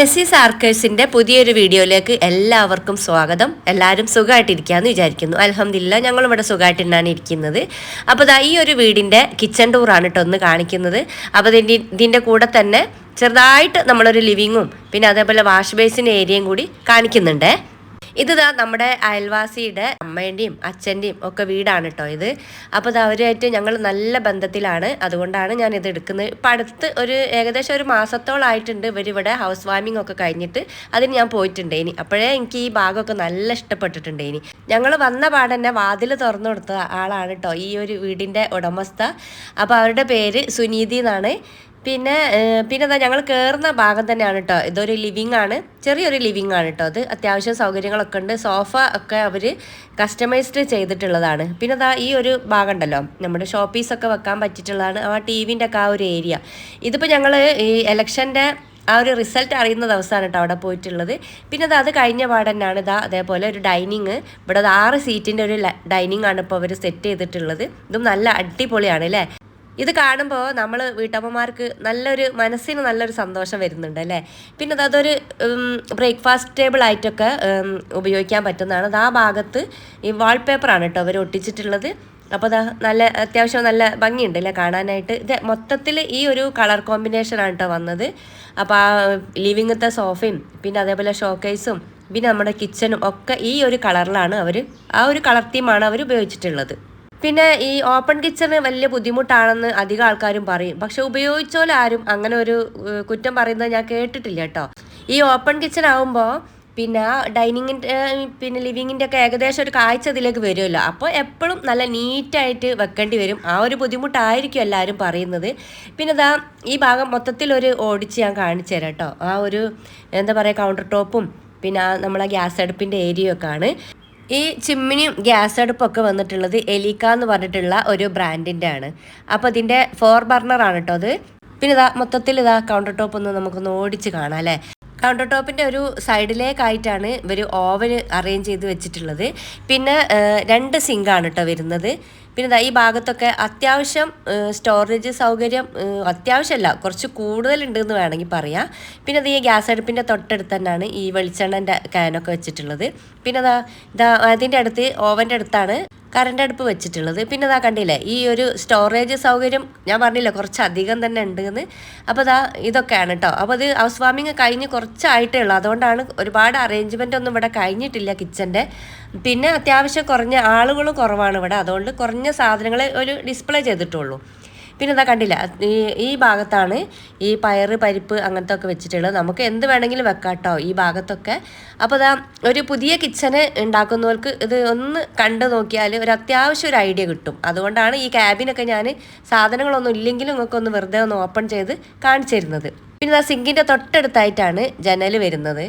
നെസ്സിസ് ആർക്കേഴ്സിൻ്റെ പുതിയൊരു വീഡിയോയിലേക്ക് എല്ലാവർക്കും സ്വാഗതം. എല്ലാവരും സുഖമായിട്ടിരിക്കുകയെന്ന് വിചാരിക്കുന്നു. അൽഹംദുലില്ലാഹ് ഞങ്ങളിവിടെ സുഖമായിട്ടാണ് ഇരിക്കുന്നത്. അപ്പോൾ ഈ ഒരു വീടിൻ്റെ കിച്ചൺ ടൂറാണ് കേട്ടോ ഒന്ന് കാണിക്കുന്നത്. അപ്പോൾ ഇതിൻ്റെ കൂടെ തന്നെ ചെറുതായിട്ട് നമ്മളൊരു ലിവിങ്ങും പിന്നെ അതേപോലെ വാഷ് ബേസിൻ ഏരിയയും കൂടി കാണിക്കുന്നുണ്ടേ. ഇതാ നമ്മുടെ അയൽവാസിയുടെ അമ്മേൻ്റെയും അച്ഛൻ്റെയും ഒക്കെ വീടാണ് കേട്ടോ ഇത്. അപ്പോൾ അവരുമായിട്ട് ഞങ്ങൾ നല്ല ബന്ധത്തിലാണ്, അതുകൊണ്ടാണ് ഞാൻ ഇത് എടുക്കുന്നത്. ഇപ്പം അടുത്ത് ഏകദേശം ഒരു മാസത്തോളമായിട്ടുണ്ട് ഇവരിവിടെ ഹൗസ് വാമിംഗ് ഒക്കെ കഴിഞ്ഞിട്ട്. അതിന് ഞാൻ പോയിട്ടുണ്ട് ഇനി. അപ്പോഴേ എനിക്ക് ഈ ഭാഗമൊക്കെ നല്ല ഇഷ്ടപ്പെട്ടിട്ടുണ്ട് ഇനി. ഞങ്ങൾ വന്ന പാടന്നെ വാതിൽ തുറന്നു കൊടുത്ത ആളാണ് കേട്ടോ ഈ ഒരു വീടിൻ്റെ ഉടമസ്ഥ. അപ്പോൾ അവരുടെ പേര് സുനീതി എന്നാണ്. പിന്നെ ഞങ്ങൾ കയറുന്ന ഭാഗം തന്നെയാണ് കേട്ടോ. ഇതൊരു ലിവിങ് ആണ്, ചെറിയൊരു ലിവിങ് ആണ് കേട്ടോ. അത് അത്യാവശ്യം സൗകര്യങ്ങളൊക്കെ ഉണ്ട്. സോഫ ഒക്കെ അവർ കസ്റ്റമൈസ്ഡ് ചെയ്തിട്ടുള്ളതാണ്. പിന്നെ ഈ ഒരു ഭാഗം ഉണ്ടല്ലോ, നമ്മുടെ ഷോപ്പീസൊക്കെ വെക്കാൻ പറ്റിയിട്ടുള്ളതാണ്. ആ ടി വിൻ്റെ ഒക്കെ ആ ഒരു ഏരിയ. ഇതിപ്പോൾ ഞങ്ങൾ ഈ ഇലക്ഷൻ്റെ ആ ഒരു റിസൾട്ട് അറിയുന്ന ദിവസമാണ് കേട്ടോ അവിടെ പോയിട്ടുള്ളത്. പിന്നെ അത് കഴിഞ്ഞ പാടന്നാണ് അതേപോലെ ഒരു ഡൈനിങ്. ഇവിടെ 6 സീറ്റിൻ്റെ ഒരു ഡൈനിങ് ആണ് ഇപ്പോൾ അവർ സെറ്റ് ചെയ്തിട്ടുള്ളത്. ഇതും നല്ല അടിപൊളിയാണ് അല്ലേ. ഇത് കാണുമ്പോൾ നമ്മൾ വീട്ടമ്മമാർക്ക് മനസ്സിന് നല്ലൊരു സന്തോഷം വരുന്നുണ്ട് അല്ലേ. പിന്നെ അതൊരു ബ്രേക്ക്ഫാസ്റ്റ് ടേബിൾ ആയിട്ടൊക്കെ ഉപയോഗിക്കാൻ പറ്റുന്നതാണ്. ആ ഭാഗത്ത് ഈ വാൾപേപ്പറാണ് കേട്ടോ അവർ ഒട്ടിച്ചിട്ടുള്ളത്. അപ്പോൾ അത്യാവശ്യം നല്ല ഭംഗിയുണ്ട് അല്ലേ കാണാനായിട്ട്. ഇത് മൊത്തത്തിൽ ഈ ഒരു കളർ കോമ്പിനേഷനാണ് കേട്ടോ വന്നത്. അപ്പോൾ ആ ലിവിങ്ങത്തെ സോഫയും പിന്നെ അതേപോലെ ഷോക്കേസും പിന്നെ നമ്മുടെ കിച്ചണും ഒക്കെ ഈ ഒരു കളറിലാണ് ആ ഒരു കളർ തീമാണ് അവർ ഉപയോഗിച്ചിട്ടുള്ളത്. പിന്നെ ഈ ഓപ്പൺ കിച്ചണ് വലിയ ബുദ്ധിമുട്ടാണെന്ന് അധികം ആൾക്കാരും പറയും. പക്ഷെ ഉപയോഗിച്ചോലാരും അങ്ങനെ ഒരു കുറ്റം പറയുന്നത് ഞാൻ കേട്ടിട്ടില്ല കേട്ടോ. ഈ ഓപ്പൺ കിച്ചൺ ആകുമ്പോൾ പിന്നെ ഡൈനിങ്ങിൻ്റെ പിന്നെ ലിവിങ്ങിൻ്റെ ഒക്കെ ഏകദേശം ഒരു കാഴ്ച ഇതിലേക്ക് വരുമല്ലോ. അപ്പോൾ എപ്പോഴും നല്ല നീറ്റായിട്ട് വെക്കേണ്ടി വരും. ആ ഒരു ബുദ്ധിമുട്ടായിരിക്കും എല്ലാവരും പറയുന്നത്. പിന്നെ ഈ ഭാഗം മൊത്തത്തിലൊരു ഓടിച്ച് ഞാൻ കാണിച്ചു തരാം കേട്ടോ. ആ ഒരു എന്താ പറയുക, കൗണ്ടർ ടോപ്പും പിന്നെ നമ്മളെ ഗ്യാസ് അടുപ്പിൻ്റെ ഏരിയയൊക്കെ ആണ്. ഈ ചിമ്മിനിയും ഗ്യാസ് അടുപ്പൊക്കെ വന്നിട്ടുള്ളത് എലിക്ക എന്ന് പറഞ്ഞിട്ടുള്ള ഒരു ബ്രാൻഡിൻ്റെ ആണ്. അപ്പോൾ അതിൻ്റെ 4 ബർണറാണ് കേട്ടോ അത്. പിന്നെ മൊത്തത്തിൽ കൗണ്ടർ ടോപ്പ് ഒന്ന് നമുക്കൊന്ന് ഓടിച്ച് കാണാം അല്ലേ. കൗണ്ടർ ടോപ്പിൻ്റെ ഒരു സൈഡിലേക്കായിട്ടാണ് ഇവർ ഓവൻ അറേഞ്ച് ചെയ്ത് വെച്ചിട്ടുള്ളത്. പിന്നെ 2 സിങ്കാണ് കേട്ടോ വരുന്നത്. പിന്നെ ഈ ഭാഗത്തൊക്കെ അത്യാവശ്യം സ്റ്റോറേജ് സൗകര്യം അത്യാവശ്യമല്ല, കുറച്ച് കൂടുതലുണ്ടെന്ന് വേണമെങ്കിൽ പറയാം. പിന്നെ ഈ ഗ്യാസ് അടുപ്പിൻ്റെ തൊട്ടടുത്ത് തന്നെയാണ് ഈ വെളിച്ചെണ്ണൻ്റെ ക്യാനൊക്കെ വെച്ചിട്ടുള്ളത്. പിന്നെ അതിൻ്റെ അടുത്ത് ഓവൻ്റെ അടുത്താണ് കറണ്ട് അടുപ്പ് വെച്ചിട്ടുള്ളത്. പിന്നെ കണ്ടില്ലേ ഈ ഒരു സ്റ്റോറേജ് സൗകര്യം ഞാൻ പറഞ്ഞില്ല കുറച്ചധികം തന്നെ ഉണ്ടെന്ന്. അപ്പോൾ ഇതൊക്കെയാണ് കേട്ടോ. അപ്പോൾ അത് ഹൗസ് വാമിങ് കഴിഞ്ഞ് കുറച്ചായിട്ടേ ഉള്ളൂ, അതുകൊണ്ടാണ് ഒരുപാട് അറേഞ്ച്മെൻ്റ് ഒന്നും ഇവിടെ കഴിഞ്ഞിട്ടില്ല കിച്ചൻ്റെ. പിന്നെ അത്യാവശ്യം കുറഞ്ഞ ആളുകളും കുറവാണ് ഇവിടെ, അതുകൊണ്ട് കുറഞ്ഞ സാധനങ്ങൾ ഒരു ഡിസ്പ്ലേ ചെയ്തിട്ടുള്ളൂ. പിന്നെ കണ്ടില്ല ഈ ഭാഗത്താണ് ഈ പയറ് പരിപ്പ് അങ്ങനത്തെ ഒക്കെ വെച്ചിട്ടുള്ളത്. നമുക്ക് എന്ത് വേണമെങ്കിലും വെക്കാം കേട്ടോ ഈ ഭാഗത്തൊക്കെ. അപ്പോൾ ഒരു പുതിയ കിച്ചന് ഉണ്ടാക്കുന്നവർക്ക് ഇത് ഒന്ന് കണ്ടു നോക്കിയാൽ ഒരു അത്യാവശ്യം ഒരു ഐഡിയ കിട്ടും. അതുകൊണ്ടാണ് ഈ ക്യാബിനൊക്കെ ഞാൻ സാധനങ്ങളൊന്നും ഇല്ലെങ്കിലും നിങ്ങൾക്ക് ഒന്ന് വെറുതെ ഒന്ന് ഓപ്പൺ ചെയ്ത് കാണിച്ചു തരുന്നത്. പിന്നെ സിങ്കിൻ്റെ തൊട്ടടുത്തായിട്ടാണ് ജനൽ വരുന്നത്.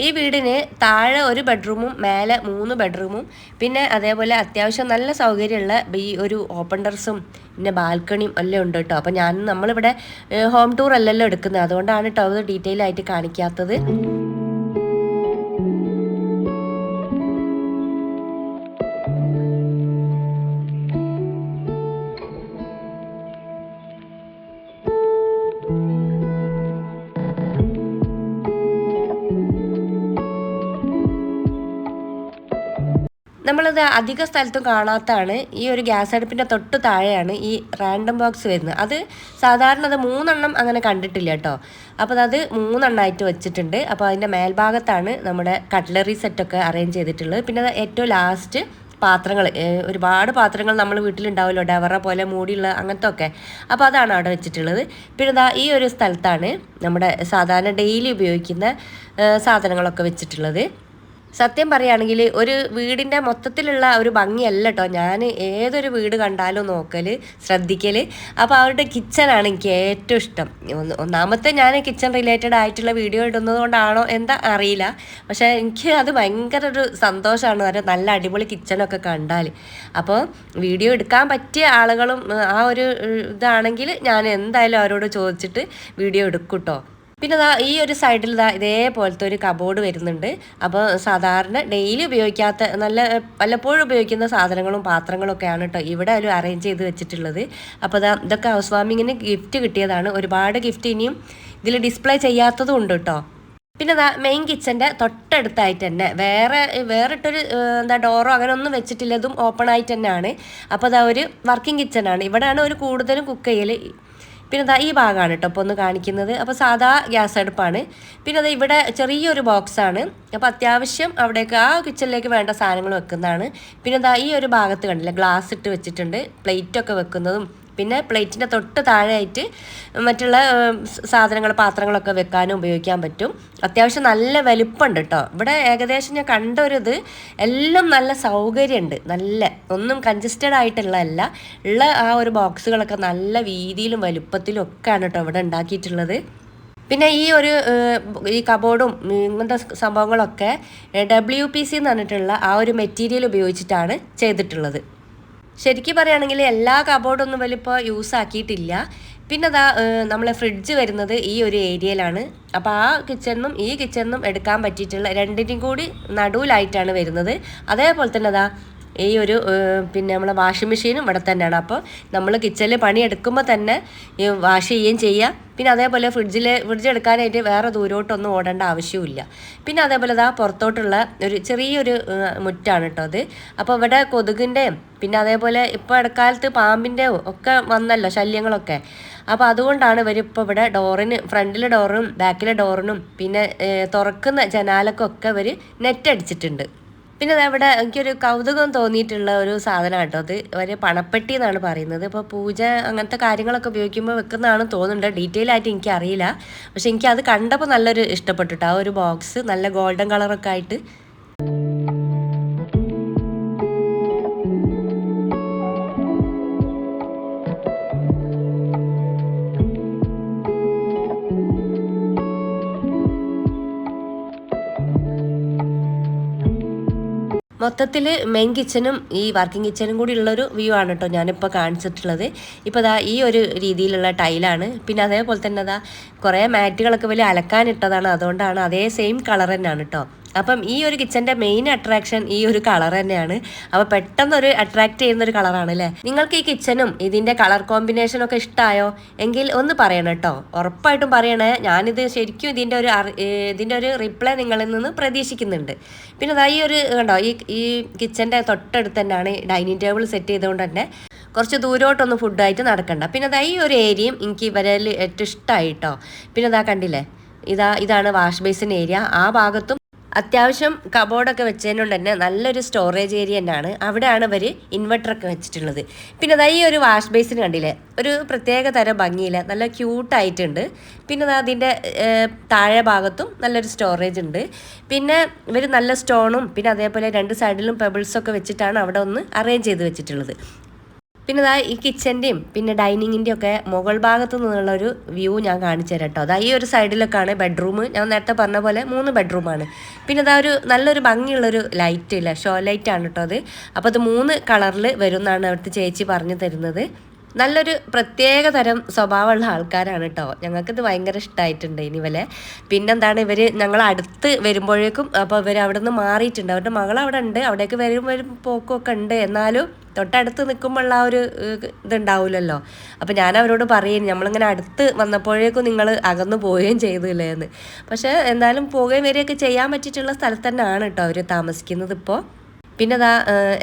ഈ വീടിന് താഴെ 1 ബെഡ്റൂമും മേലെ 3 ബെഡ്റൂമും പിന്നെ അതേപോലെ അത്യാവശ്യം നല്ല സൗകര്യമുള്ള ഈ ഒരു ഓപ്പൺ ടെറസും പിന്നെ ബാൽക്കണിയും എല്ലാം ഉണ്ട് കേട്ടോ. അപ്പോൾ നമ്മളിവിടെ ഹോം ടൂർ അല്ലല്ലോ എടുക്കുന്നത്, അതുകൊണ്ടാണ് കേട്ടോ അത് ഡീറ്റെയിൽ ആയിട്ട് കാണിക്കാത്തത്. നമ്മളത് അധിക സ്ഥലത്തും കാണാത്തതാണ്. ഈ ഒരു ഗ്യാസ് അടുപ്പിൻ്റെ തൊട്ട് താഴെയാണ് ഈ റാൻഡം ബോക്സ് വരുന്നത്. അത് സാധാരണ 3 എണ്ണം അങ്ങനെ കണ്ടിട്ടില്ല കേട്ടോ. അപ്പോൾ അത് 3 എണ്ണമായിട്ട് വെച്ചിട്ടുണ്ട്. അപ്പോൾ അതിൻ്റെ മേൽഭാഗത്താണ് നമ്മുടെ കട്ട്ലറി സെറ്റൊക്കെ അറേഞ്ച് ചെയ്തിട്ടുള്ളത്. പിന്നെ ഏറ്റവും ലാസ്റ്റ് പാത്രങ്ങൾ, ഒരുപാട് പാത്രങ്ങൾ നമ്മൾ വീട്ടിലുണ്ടാവുമല്ലോ, ഡവറ പോലെ മൂടിയുള്ള അങ്ങനത്തെ ഒക്കെ. അപ്പോൾ അതാണ് അവിടെ വെച്ചിട്ടുള്ളത്. പിന്നെ ഈ ഒരു സ്ഥലത്താണ് നമ്മുടെ സാധാരണ ഡെയിലി ഉപയോഗിക്കുന്ന സാധനങ്ങളൊക്കെ വെച്ചിട്ടുള്ളത്. സത്യം പറയുകയാണെങ്കിൽ ഒരു വീടിൻ്റെ മൊത്തത്തിലുള്ള ഒരു ഭംഗിയല്ല കേട്ടോ ഞാൻ ഏതൊരു വീട് കണ്ടാലും ശ്രദ്ധിക്കൽ. അപ്പോൾ അവരുടെ കിച്ചണാണ് എനിക്ക് ഏറ്റവും ഇഷ്ടം. ഒന്നാമത്തെ ഞാൻ കിച്ചൺ റിലേറ്റഡ് ആയിട്ടുള്ള വീഡിയോ ഇടുന്നത് കൊണ്ടാണോ എന്താ അറിയില്ല, പക്ഷേ എനിക്ക് അത് ഭയങ്കര ഒരു സന്തോഷമാണ് ഒരു നല്ല അടിപൊളി കിച്ചണൊക്കെ കണ്ടാൽ. അപ്പോൾ വീഡിയോ എടുക്കാൻ പറ്റിയ ആളുകളും ആ ഒരു ഇതാണെങ്കിൽ ഞാൻ എന്തായാലും അവരോട് ചോദിച്ചിട്ട് വീഡിയോ എടുക്കും കേട്ടോ. പിന്നെ ഈ ഒരു സൈഡിൽ ഇതേപോലത്തെ ഒരു കബോർഡ് വരുന്നുണ്ട്. അപ്പോൾ സാധാരണ ഡെയിലി ഉപയോഗിക്കാത്ത വല്ലപ്പോഴും ഉപയോഗിക്കുന്ന സാധനങ്ങളും പാത്രങ്ങളും ഒക്കെയാണ് കേട്ടോ ഇവിടെ അറേഞ്ച് ചെയ്ത് വെച്ചിട്ടുള്ളത്. അപ്പോൾ ഇതൊക്കെ ഹൗസ് വാമിങ്ങിന് ഗിഫ്റ്റ് കിട്ടിയതാണ്. ഒരുപാട് ഗിഫ്റ്റ് ഇനിയും ഇതിൽ ഡിസ്പ്ലേ ചെയ്യാത്തതും ഉണ്ട് കേട്ടോ. പിന്നെ മെയിൻ കിച്ചൻ്റെ തൊട്ടടുത്തായിട്ട് തന്നെ വേറിട്ടൊരു ഡോറോ അങ്ങനെ ഒന്നും വെച്ചിട്ടില്ല, ഇതും ഓപ്പൺ ആയിട്ട് തന്നെയാണ്. അപ്പോൾ ഒരു വർക്കിംഗ് കിച്ചണാണ്. ഇവിടെയാണ് ഒരു കൂടുതലും കുക്ക് ചെയ്യൽ. പിന്നെ ഈ ഭാഗമാണ് കേട്ടോ ഇപ്പോൾ ഒന്ന് കാണിക്കുന്നത്. അപ്പോൾ സാധാ ഗ്യാസ് അടുപ്പാണ്. പിന്നെ ഇവിടെ ചെറിയൊരു ബോക്സാണ്. അപ്പോൾ അത്യാവശ്യം അവിടേക്ക് ആ കിച്ചണിലേക്ക് വേണ്ട സാധനങ്ങൾ വെക്കുന്നതാണ്. പിന്നെ ഈ ഒരു ഭാഗത്ത് കണ്ടില്ല, ഗ്ലാസ് ഇട്ട് വെച്ചിട്ടുണ്ട്, പ്ലേറ്റൊക്കെ വെക്കുന്നതും. പിന്നെ പ്ലേറ്റിൻ്റെ തൊട്ട് താഴെയായിട്ട് മറ്റുള്ള സാധനങ്ങൾ പാത്രങ്ങളൊക്കെ വെക്കാനും ഉപയോഗിക്കാൻ പറ്റും. അത്യാവശ്യം നല്ല വലുപ്പമുണ്ട് കേട്ടോ. ഇവിടെ ഏകദേശം ഞാൻ കണ്ടൊരിത് എല്ലാം നല്ല സൗകര്യമുണ്ട്, നല്ല ഒന്നും കൺജസ്റ്റഡ് ആയിട്ടുള്ളതല്ല. ഉള്ള ആ ഒരു ബോക്സുകളൊക്കെ നല്ല വീതിയിലും വലുപ്പത്തിലും ഒക്കെയാണ് കേട്ടോ ഇവിടെ ഉണ്ടാക്കിയിട്ടുള്ളത്. പിന്നെ ഈ കബോർഡും ഇങ്ങനത്തെ സംഭവങ്ങളൊക്കെ WPC എന്ന് പറഞ്ഞിട്ടുള്ള ആ ഒരു മെറ്റീരിയൽ ഉപയോഗിച്ചിട്ടാണ് ചെയ്തിട്ടുള്ളത്. ശരിക്കും പറയുകയാണെങ്കിൽ എല്ലാ കബോർഡൊന്നും വലിപ്പോൾ യൂസ് ആക്കിയിട്ടില്ല. പിന്നെ നമ്മളെ ഫ്രിഡ്ജ് വരുന്നത് ഈ ഒരു ഏരിയയിലാണ്. അപ്പോൾ ആ കിച്ചണിനും ഈ കിച്ചണിനും എടുക്കാൻ പറ്റിയിട്ടുള്ള രണ്ടിനും കൂടി നടുവിലായിട്ടാണ് വരുന്നത്. അതേപോലെ തന്നെ ഈ ഒരു പിന്നെ നമ്മളെ വാഷിംഗ് മെഷീനും ഇവിടെ തന്നെയാണ്. അപ്പോൾ നമ്മൾ കിച്ചണിൽ പണിയെടുക്കുമ്പോൾ തന്നെ വാഷ് ചെയ്യുകയും ചെയ്യുക. പിന്നെ അതേപോലെ ഫ്രിഡ്ജ് എടുക്കാനായിട്ട് വേറെ ദൂരോട്ടൊന്നും ഓടേണ്ട ആവശ്യമില്ല. പിന്നെ അതേപോലെ പുറത്തോട്ടുള്ള ഒരു ചെറിയൊരു മുറ്റാണ് കേട്ടോ അത്. അപ്പോൾ ഇവിടെ കൊതുകിൻ്റെയും പിന്നെ അതേപോലെ ഇപ്പോൾ ഇടക്കാലത്ത് പാമ്പിൻ്റെയും ഒക്കെ വന്നല്ലോ ശല്യങ്ങളൊക്കെ. അപ്പോൾ അതുകൊണ്ടാണ് ഇവരിപ്പോൾ ഇവിടെ ഫ്രണ്ടിലെ ഡോറിനും ബാക്കിലെ ഡോറിനും പിന്നെ തുറക്കുന്ന ജനാലക്കൊക്കെ ഇവർ നെറ്റ് അടിച്ചിട്ടുണ്ട്. പിന്നെ അവിടെ എനിക്കൊരു കൗതുകം തോന്നിയിട്ടുള്ള ഒരു സാധനം കേട്ടോ അത്. ഒരു പണപ്പെട്ടി എന്നാണ് പറയുന്നത്. ഇപ്പോൾ പൂജ അങ്ങനത്തെ കാര്യങ്ങളൊക്കെ ഉപയോഗിക്കുമ്പോൾ വെക്കുന്നതാണ് തോന്നുന്നുണ്ട്, ഡീറ്റെയിൽ ആയിട്ട് എനിക്കറിയില്ല. പക്ഷെ എനിക്കത് കണ്ടപ്പോൾ നല്ലൊരു ഇഷ്ടപ്പെട്ടിട്ട് ആ ഒരു ബോക്സ് നല്ല ഗോൾഡൻ കളറൊക്കെ ആയിട്ട്. മൊത്തത്തിൽ മെയിൻ കിച്ചനും ഈ വർക്കിംഗ് കിച്ചനും കൂടി ഉള്ളൊരു വ്യൂ ആണ് കേട്ടോ ഞാനിപ്പോൾ കാണിച്ചിട്ടുള്ളത്. ഇപ്പോൾ ഈ ഒരു രീതിയിലുള്ള ടൈലാണ്. പിന്നെ അതേപോലെ തന്നെ കുറേ മാറ്റുകളൊക്കെ വലിയ അലക്കാനിട്ടതാണ്, അതുകൊണ്ടാണ് അതേ സെയിം കളർ തന്നെയാണ് കേട്ടോ. അപ്പം ഈ ഒരു കിച്ചൻ്റെ മെയിൻ അട്രാക്ഷൻ ഈ ഒരു കളർ തന്നെയാണ്. അപ്പോൾ പെട്ടെന്നൊരു അട്രാക്ട് ചെയ്യുന്നൊരു കളറാണ് അല്ലേ. നിങ്ങൾക്ക് ഈ കിച്ചനും ഇതിൻ്റെ കളർ കോമ്പിനേഷനൊക്കെ ഇഷ്ടമായോ എങ്കിൽ ഒന്ന് പറയണം കേട്ടോ, ഉറപ്പായിട്ടും പറയണേ. ഞാനിത് ശരിക്കും ഇതിൻ്റെ ഒരു റിപ്ലൈ നിങ്ങളിൽ നിന്ന് പ്രതീക്ഷിക്കുന്നുണ്ട്. പിന്നെ ഈ ഒരു കണ്ടോ, ഈ കിച്ചൻ്റെ തൊട്ടടുത്ത് തന്നെയാണ് ഡൈനിങ് ടേബിൾ സെറ്റ് ചെയ്തുകൊണ്ട് തന്നെ കുറച്ച് ദൂരോട്ടൊന്നും ഫുഡായിട്ട് നടക്കണ്ട. പിന്നെ ഈ ഒരു ഏരിയയും എനിക്ക് ഇവരിൽ ഏറ്റവും ഇഷ്ടമായി കേട്ടോ. പിന്നെ കണ്ടില്ലേ, ഇതാണ് വാഷ് ബേസിൻ ഏരിയ. ആ ഭാഗത്തും അത്യാവശ്യം കബോർഡൊക്കെ വെച്ചതുകൊണ്ട് തന്നെ നല്ലൊരു സ്റ്റോറേജ് ഏരിയ തന്നെയാണ്. അവിടെയാണ് ഇവർ ഇൻവെർട്ടറൊക്കെ വെച്ചിട്ടുള്ളത്. പിന്നെ ഈ ഒരു വാഷ് ബേസിൻ കണ്ടില്ലേ, ഒരു പ്രത്യേക തരം ഭംഗിയില്ല, നല്ല ക്യൂട്ടായിട്ടുണ്ട്. പിന്നെ അതിൻ്റെ താഴെ ഭാഗത്തും നല്ലൊരു സ്റ്റോറേജ് ഉണ്ട്. പിന്നെ ഇവർ നല്ല സ്റ്റോണും പിന്നെ അതേപോലെ രണ്ട് സൈഡിലും പെബിൾസൊക്കെ വെച്ചിട്ടാണ് അവിടെ ഒന്ന് അറേഞ്ച് ചെയ്ത് വെച്ചിട്ടുള്ളത്. പിന്നെ ഈ കിച്ചൻ്റെയും പിന്നെ ഡൈനിങ്ങിൻ്റെയും ഒക്കെ മുകൾ ഭാഗത്തു നിന്നുള്ളൊരു വ്യൂ ഞാൻ കാണിച്ചു തരാം കേട്ടോ. ഈ ഒരു സൈഡിലൊക്കെയാണ് ബെഡ്റൂം. ഞാൻ നേരത്തെ പറഞ്ഞ പോലെ 3 ബെഡ്റൂമാണ്. പിന്നെ ഒരു നല്ലൊരു ഭംഗിയുള്ളൊരു ലൈറ്റ് ഇല്ല, ഷോ ലൈറ്റാണ് കേട്ടോ അത്. അപ്പോൾ അത് 3 കളറിൽ വരും എന്നാണ് അവിടുത്തെ ചേച്ചി പറഞ്ഞു തരുന്നത്. നല്ലൊരു പ്രത്യേക തരം സ്വഭാവമുള്ള ആൾക്കാരാണ് കേട്ടോ. ഞങ്ങൾക്കിത് ഭയങ്കര ഇഷ്ടമായിട്ടുണ്ട് ഇവരെ. പിന്നെന്താണ് ഞങ്ങൾ അടുത്ത് വരുമ്പോഴേക്കും അപ്പോൾ ഇവർ അവിടെ നിന്ന് മാറിയിട്ടുണ്ട്. അവരുടെ മകൾ അവിടെ ഉണ്ട്, അവിടേക്ക് വരും പോക്കൊക്കെ ഉണ്ട്. എന്നാലും തൊട്ടടുത്ത് നിൽക്കുമ്പോഴുള്ള ആ ഒരു ഇതുണ്ടാവില്ലല്ലോ. അപ്പോൾ ഞാൻ അവരോട് പറയും, നമ്മളിങ്ങനെ അടുത്ത് വന്നപ്പോഴേക്കും നിങ്ങൾ അകന്നു പോവുകയും ചെയ്തില്ലേ എന്ന്. പക്ഷേ എന്തായാലും പോവുകയും വരികയൊക്കെ ചെയ്യാൻ പറ്റിയിട്ടുള്ള സ്ഥലത്ത് തന്നെയാണ് കേട്ടോ അവർ താമസിക്കുന്നത് ഇപ്പോൾ. പിന്നെ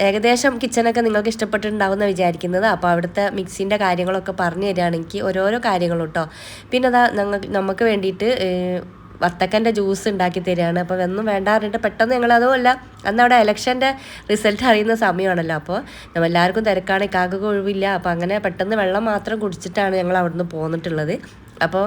ഏകദേശം കിച്ചണൊക്കെ നിങ്ങൾക്ക് ഇഷ്ടപ്പെട്ടിട്ടുണ്ടാവുമെന്ന് വിചാരിക്കുന്നത്. അപ്പോൾ അവിടുത്തെ മിക്സിൻ്റെ കാര്യങ്ങളൊക്കെ പറഞ്ഞു തരികയാണെങ്കിൽ ഓരോരോ കാര്യങ്ങളും കേട്ടോ. പിന്നെ നമുക്ക് വേണ്ടിയിട്ട് വത്തക്കൻ്റെ ജ്യൂസ് ഉണ്ടാക്കി തരികയാണ്. അപ്പോൾ ഒന്നും വേണ്ട പറഞ്ഞിട്ട് പെട്ടെന്ന് ഞങ്ങൾ അതുമല്ല അന്ന് അവിടെ ഇലക്ഷൻ്റെ റിസൾട്ട് അറിയുന്ന സമയമാണല്ലോ. അപ്പോൾ നമ്മളെല്ലാവർക്കും തിരക്കാണ്, കാക്കൊക്കെ ഒഴിവില്ല. അപ്പോൾ അങ്ങനെ പെട്ടെന്ന് വെള്ളം മാത്രം കുടിച്ചിട്ടാണ് ഞങ്ങൾ അവിടുന്ന് പോന്നിട്ടുള്ളത്. അപ്പോൾ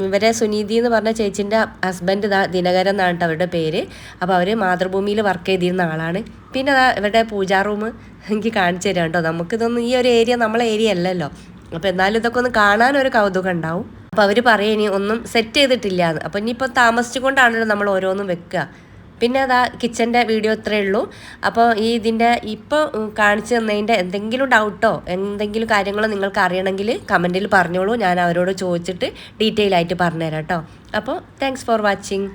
ഇവരെ സുനീതി എന്ന് പറഞ്ഞ ചേച്ചിൻ്റെ ഹസ്ബൻഡ് ദിനകരൻ എന്നാണ് അവരുടെ പേര്. അപ്പോൾ അവർ മാതൃഭൂമിയിൽ വർക്ക് ചെയ്തിരുന്ന ആളാണ്. പിന്നെ ഇവരുടെ പൂജാ റൂം എനിക്ക് കാണിച്ചു തരാം കേട്ടോ. നമുക്കിതൊന്നും ഈ ഒരു ഏരിയ നമ്മളെ ഏരിയ അല്ലല്ലോ. അപ്പോൾ എന്നാലും ഇതൊക്കെ ഒന്ന് കാണാനൊരു കൗതുകം ഉണ്ടാവും. അപ്പോൾ അവർ പറയും ഇനി ഒന്നും സെറ്റ് ചെയ്തിട്ടില്ല എന്ന്. അപ്പോൾ ഇനിയിപ്പോൾ താമസിച്ചുകൊണ്ടാണല്ലോ നമ്മൾ ഓരോന്നും വെക്കുക. പിന്നെ കിച്ചൻ്റെ വീഡിയോ ഇത്രയേ ഉള്ളൂ. അപ്പോൾ ഇതിൻ്റെ ഇപ്പോൾ കാണിച്ചു തന്നതിൻ്റെ എന്തെങ്കിലും ഡൗട്ടോ എന്തെങ്കിലും കാര്യങ്ങളോ നിങ്ങൾക്ക് അറിയണമെങ്കിൽ കമൻറ്റിൽ പറഞ്ഞോളൂ. ഞാൻ അവരോട് ചോദിച്ചിട്ട് ഡീറ്റെയിൽ ആയിട്ട് പറഞ്ഞുതരാം കേട്ടോ. അപ്പോൾ താങ്ക്സ് ഫോർ വാച്ചിങ്.